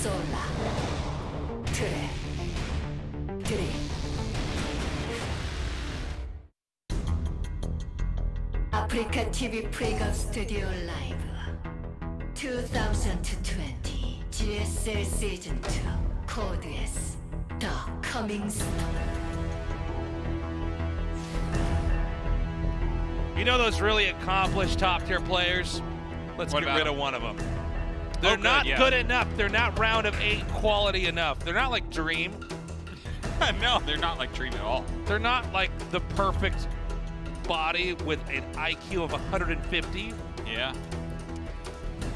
솔라 트랩 드림 아프리카 TV 프리감 스튜디오 라이브 2020 GSL 시즌 2 코드 S 더 커밍 스톤. You know those really accomplished top-tier players? Let's get rid of one of them. They're not good enough. They're not round of 8 quality enough. They're not like Dream. No, they're not like Dream at all. They're not like the perfect body with an IQ of 150. Yeah.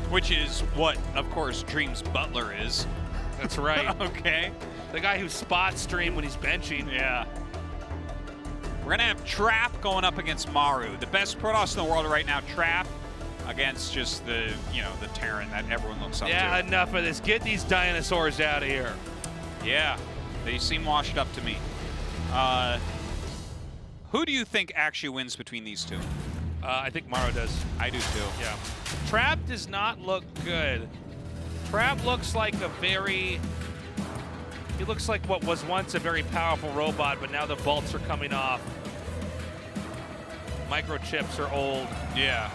Which is what, of course, Dream's butler is. That's right. Okay. The guy who spots Dream when he's benching. Yeah. We're gonna have Trap going up against Maru. The best Protoss in the world right now, Trap, against just the, the Terran that everyone looks up to. Yeah, enough of this. Get these dinosaurs out of here. Yeah, they seem washed up to me. Who do you think actually wins between these two? I think Maru does. I do too. Yeah. Trap does not look good. Trap looks like he looks like what was once a very powerful robot, but now the bolts are coming off. Microchips are old. Yeah.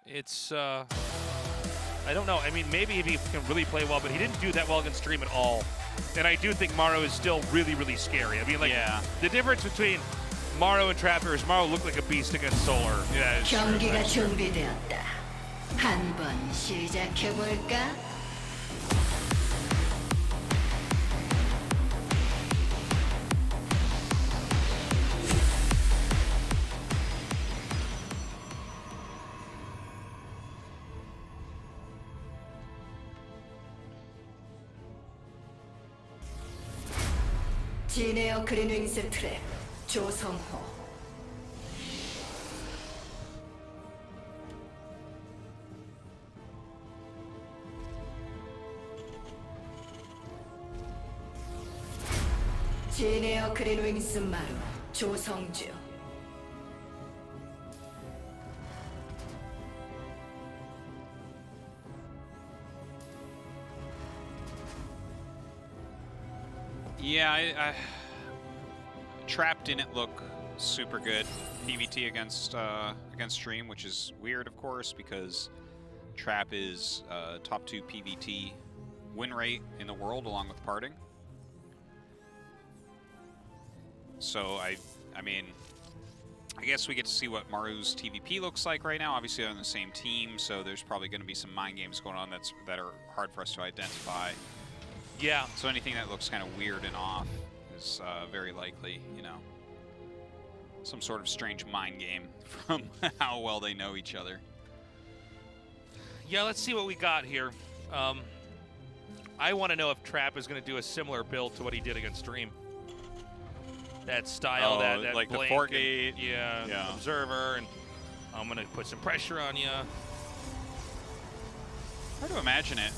It's, I don't know. I mean, maybe if he can really play well, but he didn't do that well against Dream at all. And I do think Maru is still really, really scary. I mean, like, the difference between Maru and Trapper is Maru looked like a beast against Solar. Yeah, it's 경기가 준비되었다. 한번 시작해볼까? 진에어 그린윙스 트랩 조성호 진에어 그린윙스 마루 조성주 Yeah, Trap didn't look super good PvT against Dream, which is weird, of course, because Trap is top 2 PvT win rate in the world, along with Parting. So I mean, I guess we get to see what Maru's TVP looks like right now. Obviously, they're on the same team, so there's probably going to be some mind games going on that are hard for us to identify. Yeah. So anything that looks kind of weird and off is very likely, some sort of strange mind game from how well they know each other. Yeah, let's see what we got here. I want to know if Trap is going to do a similar build to what he did against Dream. That style, that like blink the 4-gate. Yeah, observer, and I'm going to put some pressure on you. Hard to imagine it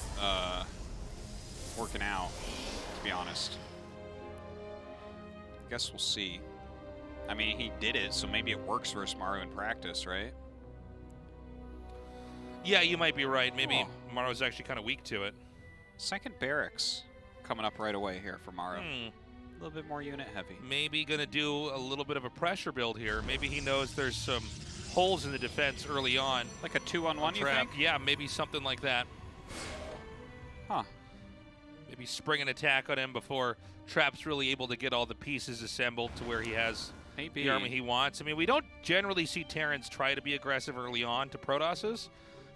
working out, to be honest. Guess we'll see. I mean, he did it, so maybe it works versus Maru in practice, right? Yeah, you might be right. Maybe Maru's actually kind of weak to it. Second barracks coming up right away here for Maru. A little bit more unit heavy. Maybe going to do a little bit of a pressure build here. Maybe he knows there's some holes in the defense early on. Like a 2-on-1, you think? Yeah, maybe something like that. Huh. Maybe spring an attack on him before Trap's really able to get all the pieces assembled to where he has the army he wants. I mean, we don't generally see Terrans try to be aggressive early on to Protosses,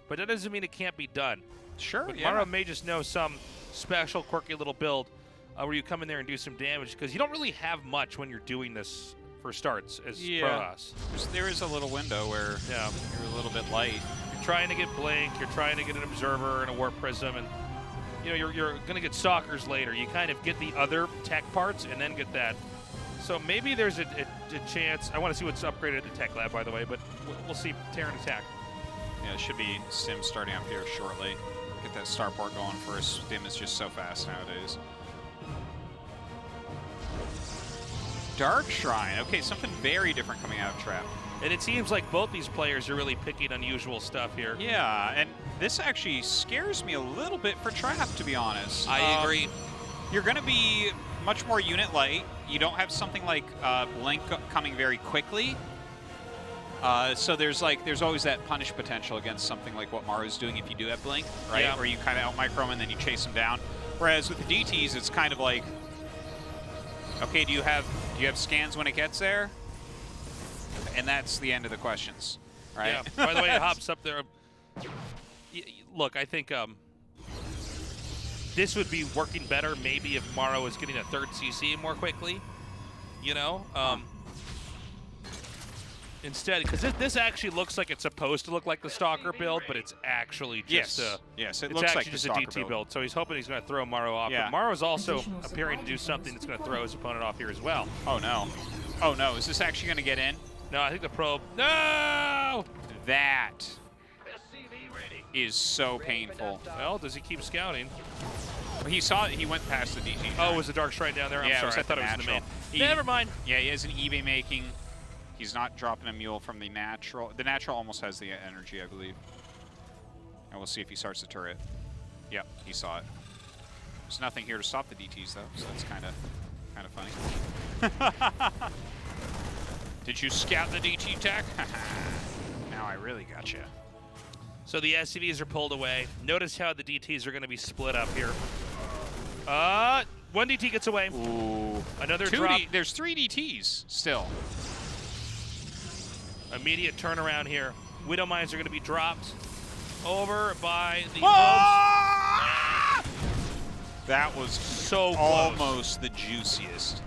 but that doesn't mean it can't be done. Sure, but Maru may just know some special, quirky little build where you come in there and do some damage, because you don't really have much when you're doing this for starts as Protoss. There is a little window where you're a little bit light. You're trying to get Blink, you're trying to get an Observer and a Warp Prism, and you're going to get Stalkers later. You kind of get the other tech parts and then get that. So maybe there's a chance. I want to see what's upgraded at the tech lab, by the way, but we'll see Terran attack. Yeah, it should be Stim starting up here shortly. Get that starport going first. Stim is just so fast nowadays. Dark Shrine. Okay, something very different coming out of Trap. And it seems like both these players are really picking unusual stuff here. Yeah, and this actually scares me a little bit for Trap, to be honest. I agree. You're going to be much more unit light. You don't have something like Blink coming very quickly. So there's always that punish potential against something like what Maru's doing if you do have Blink, right? Yeah. Where you kind of out micro him and then you chase him down. Whereas with the DTs, it's kind of like, okay, do you have scans when it gets there? And that's the end of the questions, right? Yeah. By the way, it hops up there. Look, I think this would be working better maybe if Maru was getting a third CC more quickly, you know? Instead, because this actually looks like it's supposed to look like the Stalker build, but it's actually just it it's looks actually like just the a Stalker DT build. So he's hoping he's going to throw Maru off. Yeah. But Maru's also appearing to do something that's going to throw his opponent off here as well. Oh no. Oh no, is this actually going to get in? No, I think the probe. No! That is so painful. Well, does he keep scouting? He saw it, he went past the DT. Oh, was the Dark Stride down there? I'm Yeah, sorry, I thought it was in the main. Never mind. Yeah, he has an eBay making. He's not dropping a mule from the natural. The natural almost has the energy, I believe. And we'll see if he starts the turret. Yep, he saw it. There's nothing here to stop the DTs though, so that's kind of funny. Did you scout the DT tech? Now I really got you. So the SCVs are pulled away. Notice how the DTs are going to be split up here. One DT gets away. Ooh. Another drop. There's 3 DTs still. Immediate turnaround here. Widow mines are going to be dropped over by the Ah! That was so almost the juiciest.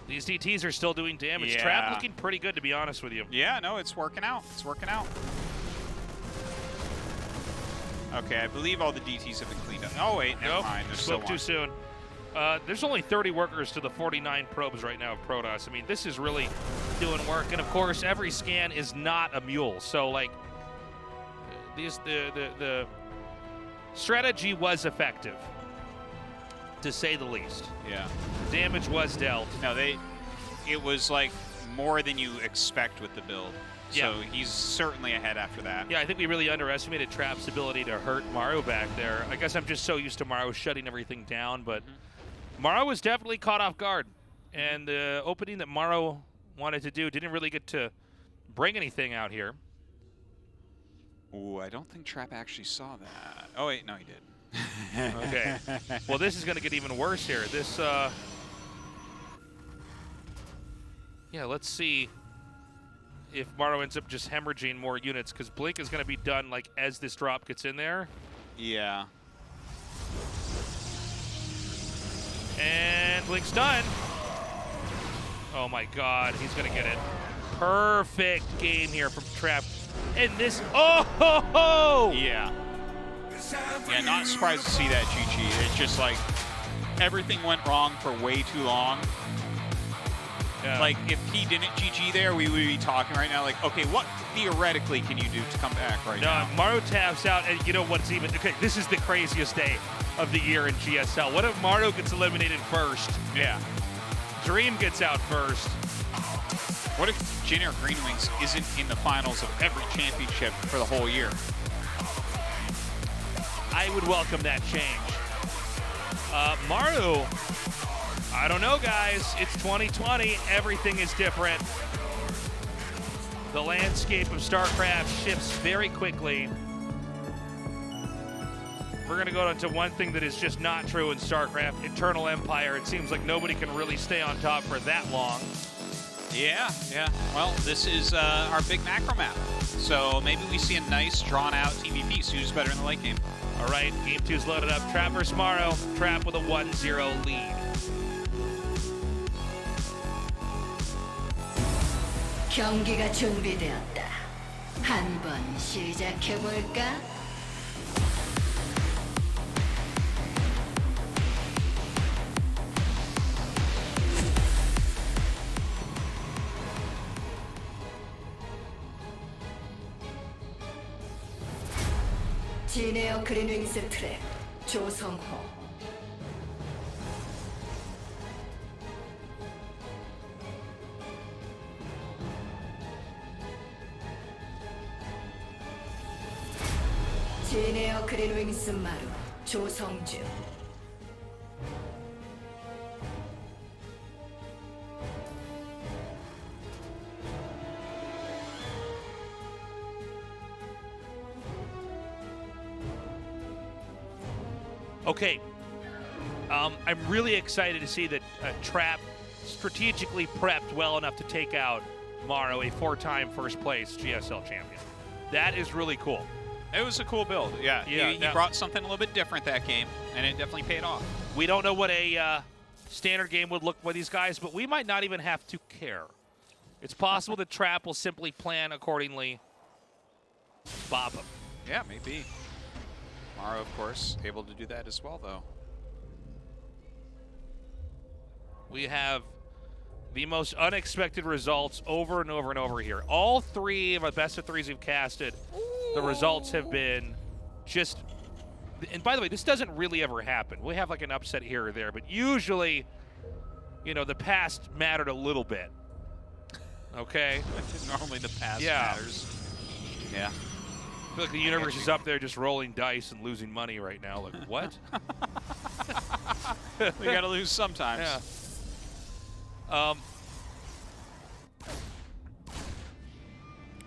These DTs are still doing damage. Yeah. Trap looking pretty good, to be honest with you. Yeah, no, it's working out. It's working out. Okay, I believe all the DTs have been cleaned up. Oh, wait, never mind. There's still Spoke too one. soon. There's only 30 workers to the 49 probes right now of Protoss. I mean, this is really doing work. And, of course, every scan is not a mule. So, like, the strategy was effective, to say the least. Yeah. Damage was dealt. No, it was, like, more than you expect with the build. Yeah. So he's certainly ahead after that. Yeah, I think we really underestimated Trap's ability to hurt Maru back there. I guess I'm just so used to Maru shutting everything down, but Maru was definitely caught off guard. And the opening that Maru wanted to do didn't really get to bring anything out here. Ooh, I don't think Trap actually saw that. Oh, wait, no, he did. Okay. Well, this is going to get even worse here. This, yeah, let's see if Maru ends up just hemorrhaging more units, because Blink is going to be done, like, as this drop gets in there. Yeah. And Blink's done. Oh, my God. He's going to get it. Perfect game here from Trap. And this, oh, ho, ho! Yeah. Yeah, not surprised to see that, GG. It's just like everything went wrong for way too long. Yeah. Like, if he didn't GG there, we would be talking right now, like, okay, what theoretically can you do to come back right now? Maru taps out, and you know what's even, okay, this is the craziest day of the year in GSL. What if Maru gets eliminated first? Yeah. Dream gets out first. What if Junior Green Wings isn't in the finals of every championship for the whole year? I would welcome that change. Maru, I don't know, guys. It's 2020. Everything is different. The landscape of StarCraft shifts very quickly. We're going to go into one thing that is just not true in StarCraft, Eternal Empire. It seems like nobody can really stay on top for that long. Yeah, yeah. Well, this is our big macro map. So maybe we see a nice, drawn-out TVP. So who's better in the late game? All right, game 2's loaded up. Trap versus Maru. Trap with a 1-0 lead. 경기가 준비되었다. 한번 시작해볼까? 진에어 그린윙스 트랩 조성호. 제네어 그린윙스 마루 조성주. Okay, I'm really excited to see that Trap strategically prepped well enough to take out Maru, a 4-time first place GSL champion. That is really cool. It was a cool build, yeah. Yeah, He brought something a little bit different that game, and it definitely paid off. We don't know what a standard game would look with these guys, but we might not even have to care. It's possible that Trap will simply plan accordingly. Bop him. Yeah, maybe. Maru, of course, able to do that as well, though. We have the most unexpected results over and over and over here. All 3 of our best of 3s we've casted, the results have been just... And by the way, this doesn't really ever happen. We have like an upset here or there, but usually, you know, the past mattered a little bit. Okay? Normally the past Yeah. matters. Yeah. I feel like the universe is up there just rolling dice and losing money right now. Like, what? We gotta lose sometimes. Yeah.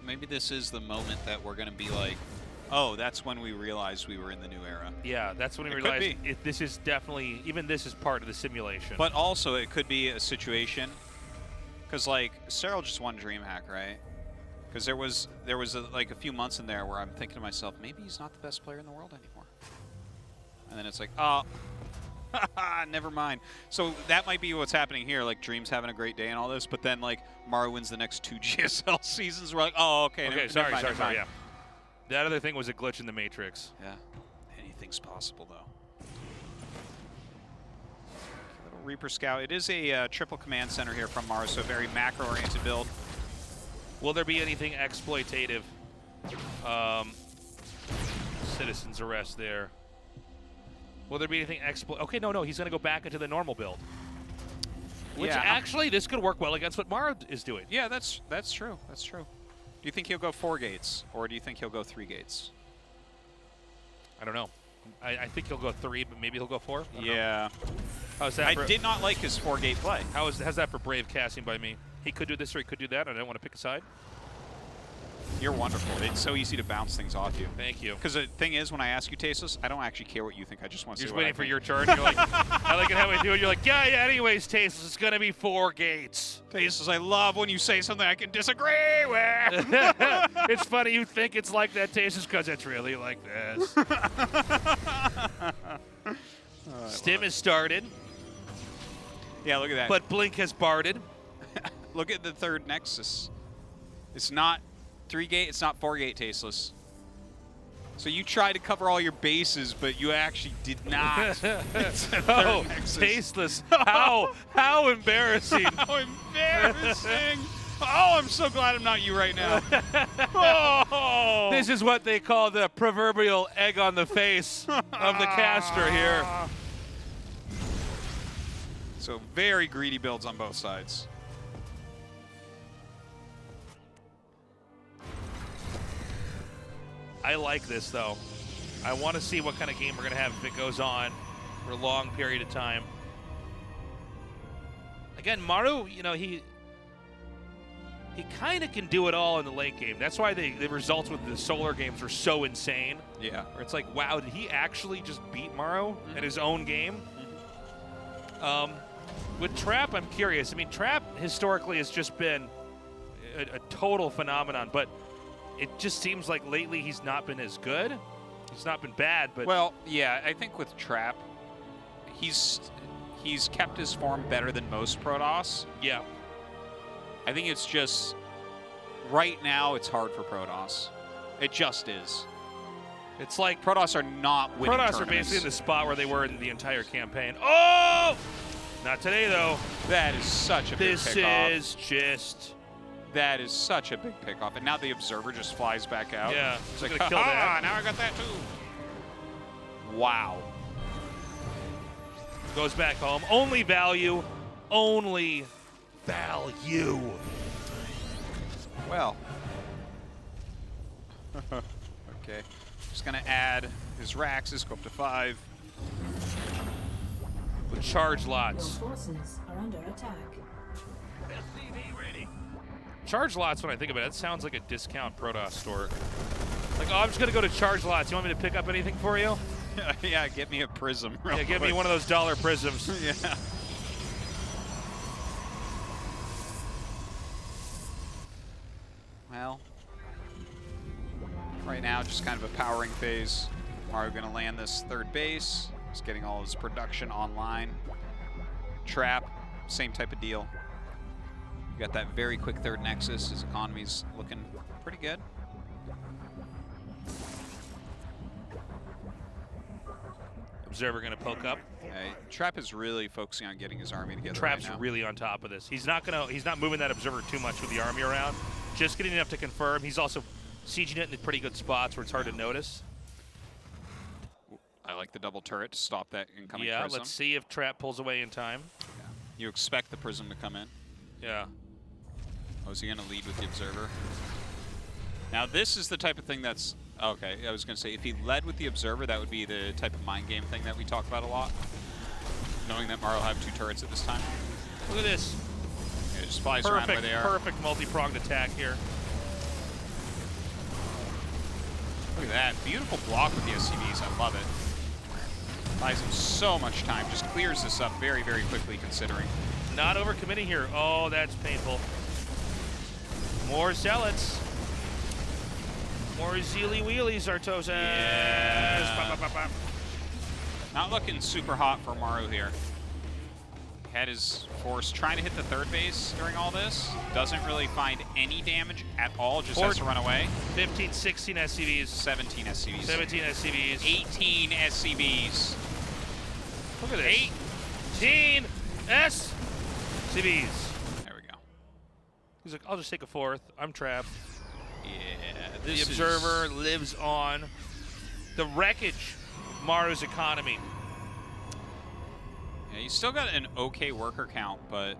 Maybe this is the moment that we're gonna be like, oh, that's when we realized we were in the new era. Yeah, that's when we It could realized be. this is definitely, even this is part of the simulation. But also, it could be a situation, because like Cyril just won DreamHack, right? Because there was like a few months in there where I'm thinking to myself, maybe he's not the best player in the world anymore. And then it's like, oh, never mind. So that might be what's happening here. Like Dream's having a great day and all this, but then like Maru wins the next 2 GSL seasons. We're like, oh, okay. Okay, never sorry, mind, never mind. yeah. That other thing was a glitch in the Matrix. Yeah, anything's possible though. Little Reaper Scout. It is a triple command center here from Maru, so a very macro-oriented build. Will there be anything exploitative? Citizen's arrest there. Will there be anything Okay, no, he's going to go back into the normal build. Which Yeah. actually, this could work well against what Maru is doing. Yeah, that's true. That's true. Do you think he'll go 4 gates, or do you think he'll go 3 gates? I don't know. I think he'll go 3, but maybe he'll go 4. I don't know. Yeah. How's that? I did not like his 4-gate play. How's that for brave casting by me? He could do this or he could do that. I don't want to pick a side. You're wonderful. It's so easy to bounce things off you. Thank you. Because the thing is, when I ask you, Tasteless, I don't actually care what you think. I just want to You're see just what I waiting for think. your turn. You're like, I like it how I do it. You're like, yeah, anyways, Tasteless, it's going to be 4 gates. Tasteless, I love when you say something I can disagree with. It's funny you think it's like that, Tasteless, because it's really like this. Stim has started, Yeah, look at that. but Blink has barded. Look at the third Nexus. It's not 3-gate, it's not 4-gate, Tasteless. So you tried to cover all your bases, but you actually did not. It's the third Nexus. Tasteless. How embarrassing. How embarrassing. Oh, I'm so glad I'm not you right now. Oh. This is what they call the proverbial egg on the face of the caster here. So very greedy builds on both sides. I like this, though. I want to see what kind of game we're going to have if it goes on for a long period of time. Again, Maru, you know, he kind of can do it all in the late game. That's why the results with the solar games were so insane. Yeah. Where it's like, wow, did he actually just beat Maru in his own game? With Trap, I'm curious. I mean, Trap historically has just been a total phenomenon, but it just seems like lately he's not been as good. He's not been bad, but... Well, yeah, I think with Trap, he's kept his form better than most Protoss. Yeah. I think it's just, right now, it's hard for Protoss. It just is. It's like... Protoss are not winning Protoss are tournaments. basically in the spot where they were in the entire campaign. Oh! Not today, though. That is such a big This pickoff. is just... That is such a big pickoff. And now the Observer just flies back out. Yeah. It's He's like, gonna kill that. now I got that too. Wow. Goes back home. Only value. Only value. Well. Okay. Just gonna add his Raxes, go up to 5. With charge Your lots. forces are under attack. Charge lots, when I think about it, that sounds like a discount Protoss store. Like, oh, I'm just gonna go to charge lots. You want me to pick up anything for you? Yeah, get me a prism. Yeah, give me one of those dollar prisms. Yeah. Well, right now, just kind of a powering phase. Maru gonna land this 3rd base. He's getting all his production online. Trap, same type of deal. You got that very quick 3rd Nexus. His economy's looking pretty good. Observer gonna poke up. Trap is really focusing on getting his army together. Trap's right now. really on top of this. He's not moving that observer too much with the army around. Just getting enough to confirm. He's also sieging it in pretty good spots where it's hard to notice. I like the double turret to stop that incoming Yeah, prism. let's see if Trap pulls away in time. Yeah. You expect the prism to come in. Yeah. Oh, is he going to lead with the observer? Now, this is the type of thing that's... Okay, I was going to say, if he led with the observer, that would be the type of mind game thing that we talk about a lot. Knowing that Maru will have 2 turrets at this time. Look at this. Yeah, just flies around where they are. Perfect multi-pronged attack here. Look at that. Beautiful block with the SCVs. I love it. Buys him so much time. Just clears this up very, very quickly, considering. Not overcommitting here. Oh, that's painful. More zealots. More zeely wheelies, Artosis. Yeah. Bop, bop, bop, bop. Not looking super hot for Maru here. Had his force trying to hit the 3rd base during all this. Doesn't really find any damage at all. Just has to run away. 15, 16 SCVs. 17 SCVs. 17 SCVs. 18 SCVs. Look at this. 18 SCVs. There we go. He's like, I'll just take a 4th. I'm trapped. Yeah, The observer lives on. The wreckage, Maru's economy. Yeah, he's still got an okay worker count, but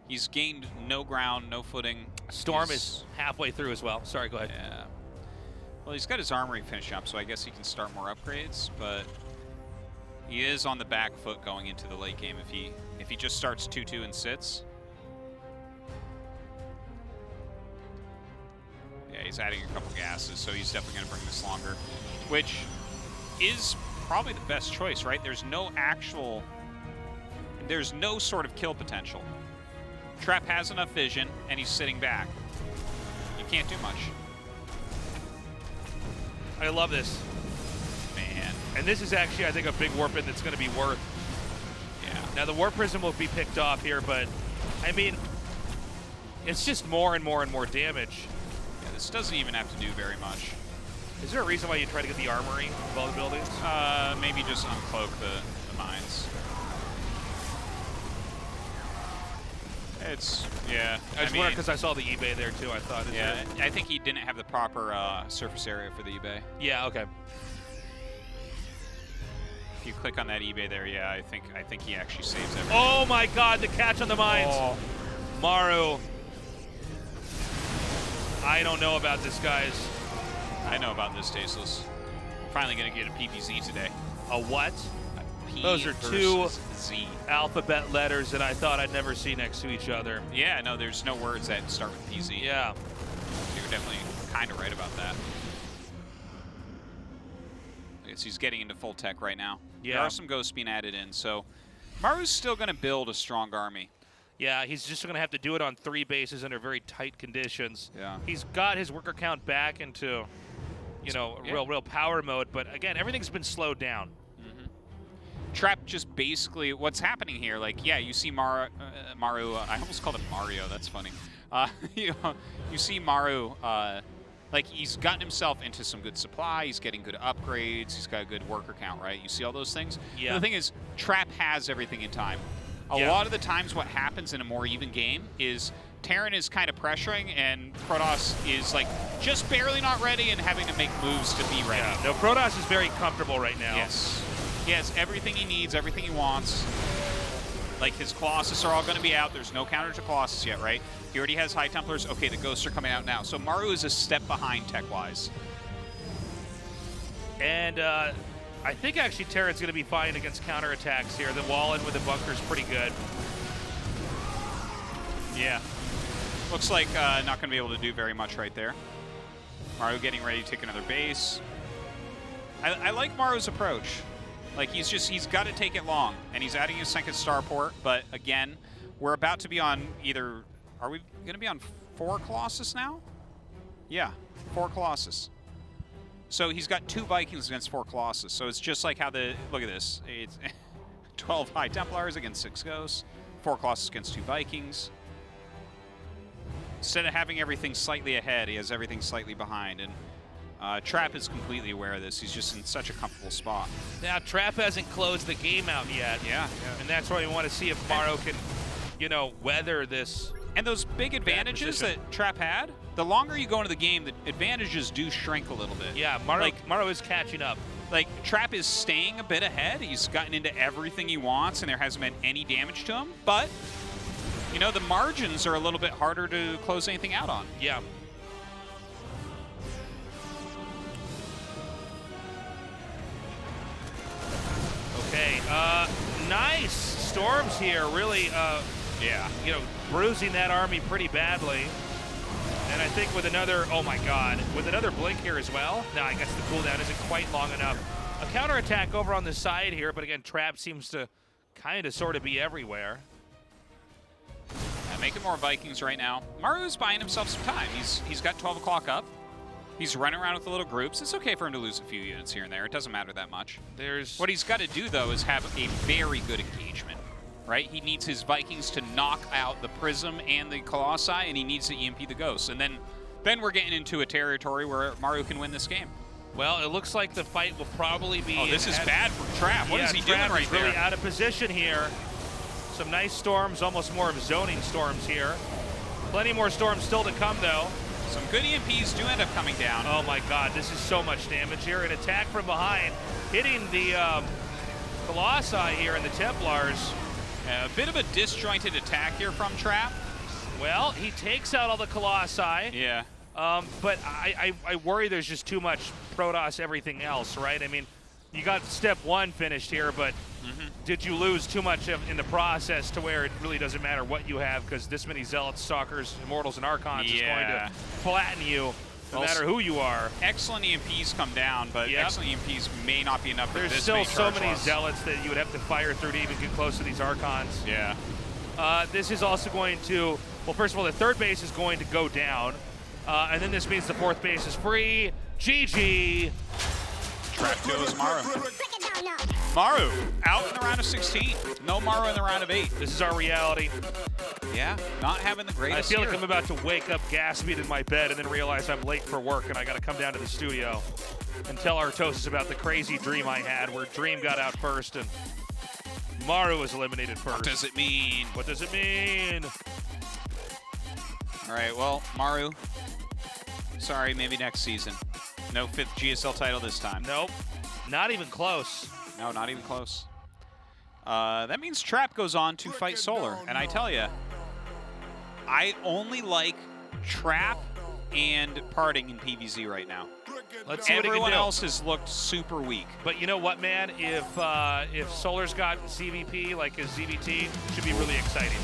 he's gained no ground, no footing. Storm is halfway through as well. Sorry, go ahead. Yeah. Well, he's got his armory finished up, so I guess he can start more upgrades, but he is on the back foot going into the late game if he just starts 2-2 and sits. Yeah, he's adding a couple gases, so he's definitely going to bring this longer, which is probably the best choice, right? There's no sort of kill potential. Trap has enough vision, and he's sitting back. You can't do much. I love this. Man. And this is actually, I think, a big warp in that's going to be worth. Yeah. Now, the warp prism will be picked off here, but, I mean, it's just more and more and more damage. Yeah, this doesn't even have to do very much. Is there a reason why you try to get the armory of all the buildings? Maybe just uncloak the mines. It's, yeah. I just wondered because I saw the eBay there too. I thought. Yeah, I think he didn't have the proper surface area for the eBay. Yeah. Okay. If you click on that eBay there, yeah, I think he actually saves everything. Oh my God! The catch on the mines. Oh. Maru. I don't know about this, guys. I know about this, Tasteless. Finally gonna get a PPZ today. A what? P Those are 2 Z. alphabet letters that I thought I'd never see next to each other. Yeah, no, there's no words that start with PZ. Yeah. You're definitely kind of right about that. I guess he's getting into full tech right now. Yeah. There are some ghosts being added in, so Maru's still going to build a strong army. Yeah, he's just going to have to do it on 3 bases under very tight conditions. Yeah. He's got his worker count back into, you know, real power mode, but again, everything's been slowed down. Trap just basically, what's happening here, like, yeah, you see Maru, I almost called him Mario, that's funny. You see Maru, like, he's gotten himself into some good supply, he's getting good upgrades, he's got a good worker count, right? You see all those things? Yeah. But the thing is, Trap has everything in time. A lot of the times what happens in a more even game is Terran is kind of pressuring, and Protoss is, like, just barely not ready and having to make moves to be ready. Yeah. No, Protoss is very comfortable right now. Yes. He has everything he needs, everything he wants. Like, his Colossus are all going to be out. There's no counter to Colossus yet, right? He already has High Templars. Okay, the Ghosts are coming out now. So Maru is a step behind tech-wise. And I think actually Terran's going to be fine against counterattacks here. The wall in with the bunker is pretty good. Yeah. Looks like not going to be able to do very much right there. Maru getting ready to take another base. I like Maru's approach. Like, he's got to take it long, and he's adding a second starport, but again, we're about to be on either... Are we going to be on 4 Colossus now? Yeah, 4 Colossus. So he's got 2 Vikings against 4 Colossus. So it's just like how the... Look at this. It's 12 High Templars against 6 Ghosts. 4 Colossus against 2 Vikings. Instead of having everything slightly ahead, he has everything slightly behind. And Trap is completely aware of this. He's just in such a comfortable spot. Now, Trap hasn't closed the game out yet. Yeah. And that's why we want to see if Maru can, you know, weather this. And those big advantages that Trap had, the longer you go into the game, the advantages do shrink a little bit. Yeah, Maru is catching up. Like, Trap is staying a bit ahead. He's gotten into everything he wants, and there hasn't been any damage to him. But, you know, the margins are a little bit harder to close anything out on. Yeah. Okay, nice storms here, really, Yeah. you know, bruising that army pretty badly. And I think with another, oh my god, with another blink here as well. No, I guess the cooldown isn't quite long enough. A counterattack over on the side here, but again, Trap seems to kind of sort of be everywhere. Yeah, making more Vikings right now. Maru's buying himself some time. He's got 12 o'clock up. He's running around with the little groups. It's okay for him to lose a few units here and there. It doesn't matter that much. What he's got to do, though, is have a very good engagement, right? He needs his Vikings to knock out the Prism and the Colossi, and he needs to EMP the Ghosts. And then we're getting into a territory where Maru can win this game. Well, it looks like the fight will probably be... Oh, this is bad for Trap. What is he doing right there? Really out of position here. Some nice storms, almost more of zoning storms here. Plenty more storms still to come, though. Some good EMPs do end up coming down. Oh my god, this is so much damage here. An attack from behind, hitting the Colossi here and the Templars. A bit of a disjointed attack here from Trap. Well, he takes out all the Colossi. Yeah. But I worry there's just too much Protoss everything else, right? I mean, you got step 1 finished here, but did you lose too much in the process to where it really doesn't matter what you have, because this many Zealots, Stalkers, Immortals, and Archons is going to flatten you no matter who you are. Excellent EMPs come down, but excellent EMPs may not be enough for this There's still so many Zealots that you would have to fire through to even get close to these Archons. Yeah. This is also going to, well, first of all, the 3rd base is going to go down, and then this means the 4th base is free. GG. Trap kills Maru. Maru out in the round of 16. No Maru in the round of 8. This is our reality. Yeah, not having the greatest I feel like I'm about to wake up gasping in my bed and then realize I'm late for work and I got to come down to the studio and tell Artosis about the crazy dream I had where Dream got out first and Maru was eliminated first. What does it mean? What does it mean? All right, well, Maru, sorry, maybe next season. No 5th GSL title this time. Nope, not even close. No, not even close. That means Trap goes on to fight Solar. And I tell you, I only like Trap and Parting in PvZ right now. Let's see Everyone what he can do. else has looked super weak. But you know what, man? If Solar's got CVP like his ZVT, should be really exciting.